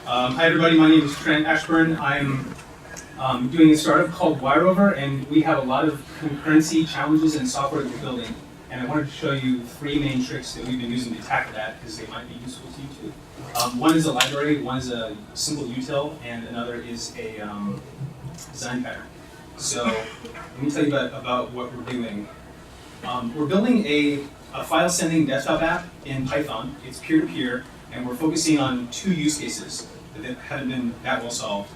Hi everybody, my name is Trent Ashburn. I'm doing a startup called WireOver, and we have a lot of concurrency challenges in software that we're building. And I wanted to show you three main tricks that we've been using to tackle that, because they might be useful to you too. One is a library, one is a simple util, and another is a design pattern. So let me tell you about what we're doing. We're building a file sending desktop app in Python. It's peer-to-peer, and we're focusing on two use cases that haven't been that well solved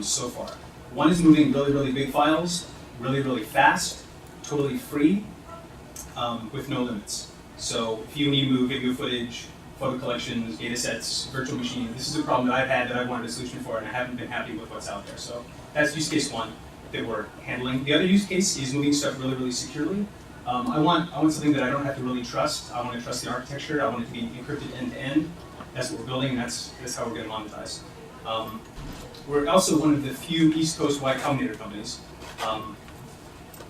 so far. One is moving really, really big files, really, really fast, totally free, with no limits. So if you need to move video footage, photo collections, data sets, virtual machines, this is a problem that I've had that I wanted a solution for, and I haven't been happy with what's out there. So that's use case one that we're handling. The other use case is moving stuff really, really securely. I want something that I don't have to really trust. I want to trust the architecture. I want it to be encrypted end to end. That's what we're building, and that's how we're going to monetize. We're also one of the few East Coast Y Combinator companies,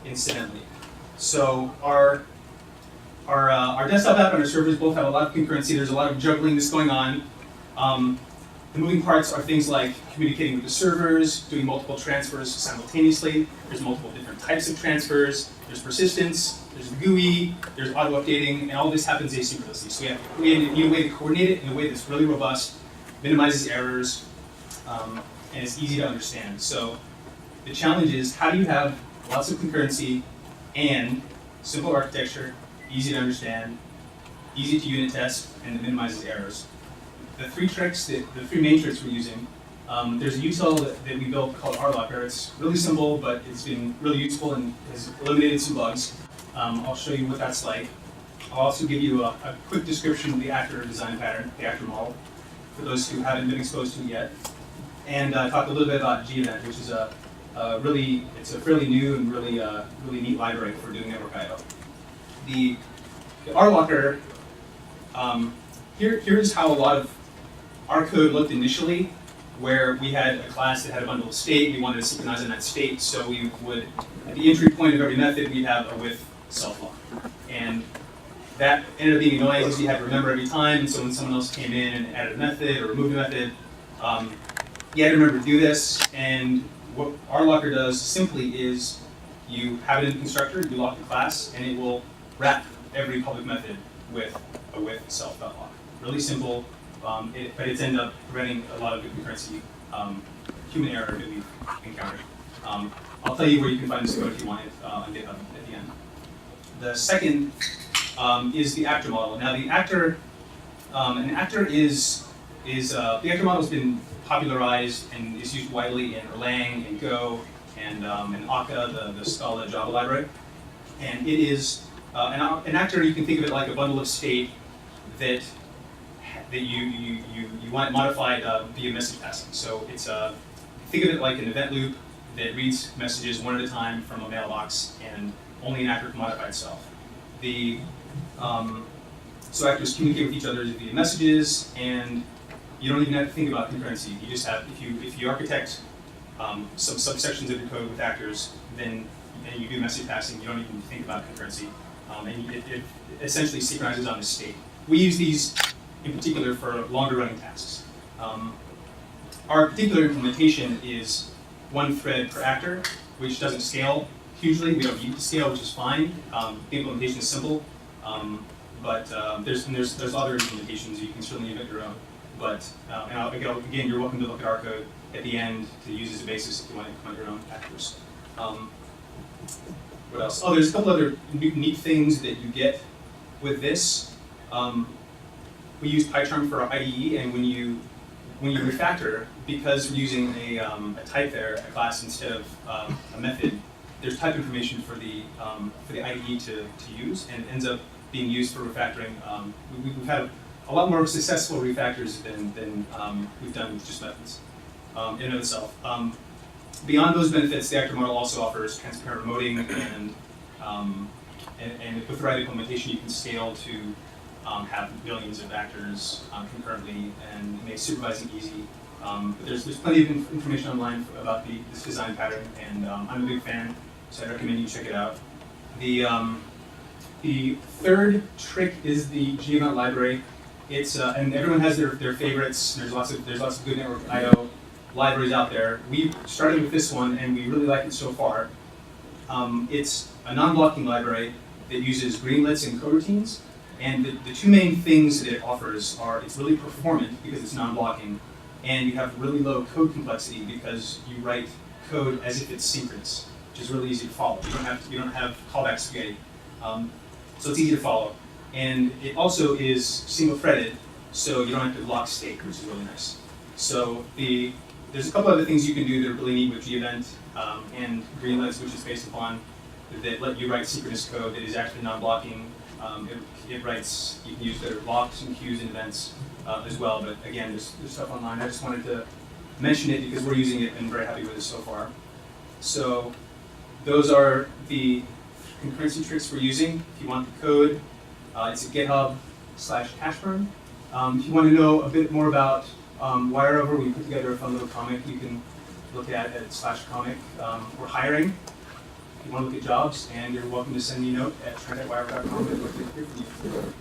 incidentally. So our desktop app and our servers both have a lot of concurrency. There's a lot of juggling that's going on. The moving parts are things like communicating with the servers, doing multiple transfers simultaneously. There's multiple different types of transfers. There's persistence, there's the GUI, there's auto-updating, and all this happens asynchronously. So we need a way to coordinate it in a way that's really robust, minimizes errors, and is easy to understand. So the challenge is, how do you have lots of concurrency and simple architecture, easy to understand, easy to unit test, and that minimizes errors? The three main tricks we're using, there's a util that we built called RLocker. It's really simple, but it's been really useful and has eliminated some bugs. I'll show you what that's like. I'll also give you a quick description of the actor design pattern, the actor model, for those who haven't been exposed to it yet. And talk a little bit about G-Event, which is it's a fairly new and really neat library for doing network I/O. The RLocker, here's how a lot of our code looked initially, where we had a class that had a bundle of state. We wanted to synchronize in that state, so we would, at the entry point of every method, we'd have a with self-lock. And that ended up being annoying because you had to remember every time, and so when someone else came in and added a method or removed a method, you had to remember to do this. And what RLocker does simply is you have it in the constructor, you lock the class, and it will wrap every public method with a with self.lock. Really simple. But it's ended up preventing a lot of the concurrency human error that we've encountered. I'll tell you where you can find this code if you want it on GitHub at the end. The second is the actor model. Now the actor, the actor model has been popularized and is used widely in Erlang and Go and Akka, the Scala Java library. And it is an actor. You can think of it like a bundle of state that you want it modified via message passing. So it's think of it like an event loop that reads messages one at a time from a mailbox, and only an actor can modify itself. So actors communicate with each other via messages, and you don't even have to think about concurrency. You just have, if you architect some subsections of your code with actors, and you do message passing, you don't even think about concurrency, and it essentially synchronizes on the state. We use these in particular for longer running tasks. Our particular implementation is one thread per actor, which doesn't scale hugely. We don't need to scale, which is fine. The implementation is simple, but there's other implementations. You can certainly invent your own. But again, you're welcome to look at our code at the end to use as a basis if you want to implement your own actors. What else? Oh, there's a couple other neat things that you get with this. We use PyCharm for our IDE, and when you refactor, because we're using a type there, a class instead of a method, there's type information for the IDE to use, and it ends up being used for refactoring. We've had a lot more successful refactors than we've done with just methods in and of itself. Beyond those benefits, the actor model also offers transparent remoting, and with the right implementation, you can scale to have millions of actors concurrently, and it makes supervising easy. But there's plenty of information online about this design pattern, and I'm a big fan, so I recommend you check it out. The third trick is the G-Event library. It's and everyone has their favorites. There's lots of good network I/O libraries out there. We started with this one, and we really like it so far. It's a non-blocking library that uses greenlets and coroutines. And the two main things that it offers are it's really performant because it's non-blocking, and you have really low code complexity because you write code as if it's synchronous, which is really easy to follow. You don't have callback spaghetti, so it's easy to follow. And it also is single-threaded, so you don't have to lock state, which is really nice. So there's a couple other things you can do that are really neat with gEvent and greenlets, which is based upon that let you write synchronous code that is actually non-blocking. It writes, you can use their locks and queues and events as well, but again, there's stuff online. I just wanted to mention it because we're using it and very happy with it so far. So those are the concurrency tricks we're using. If you want the code, it's at GitHub/Ashburn. If you want to know a bit more about WireOver, we put together a fun little comic you can look at /comic. We're hiring. If you want to look at jobs, and you're welcome to send me a note at trent@wireover.com. I'd love to hear from you.